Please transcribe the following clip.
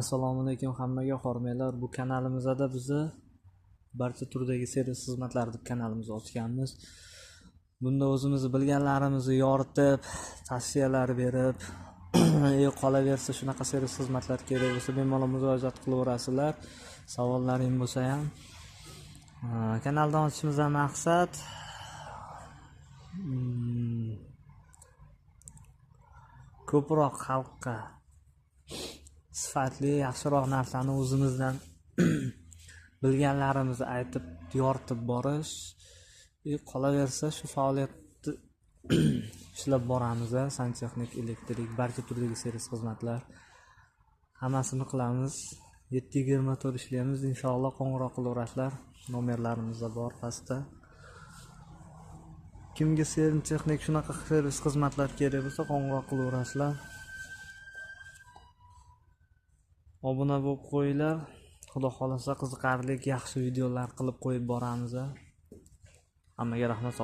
Assalomu alaykum hammaga, xormanglar. Bu kanalimizda bizni barcha turdagi servis xizmatlar deb kanalimizni ochganmiz. Bunda o'zimizni bilganlarimizni yoritib, tavsiyalar berib, qolaversa shunaqa servis xizmatlar kerak bo'lsa bemalol murojaat qilaverasizlar. Savollaring bo'lsa ham kanaldan ochishimizdan maqsad ko'proq xalqqa sifatli, yaxshiroq narsani o'zimizdan bilganlarimizni aytib, yoritib borish. Qolaversa shu faoliyatni ishlab boramiz. Santexnik, elektrik, barcha turdagi servis xizmatlar hammasini qilamiz. 7/24 ishlaymiz. Inshaalloh qo'ng'iroq qilaverasizlar. Nomerlarimiz bor pastda. Kimga Santexnik shunaqa servis xizmatlar kerak bo'lsa qo'ng'iroq qilaverasizlar. Obuna bo'lib qo'yinglar. Xudo xolasa qiziqarli, yaxshi videolar qilib qo'yib boramiz. Hammaga rahmat.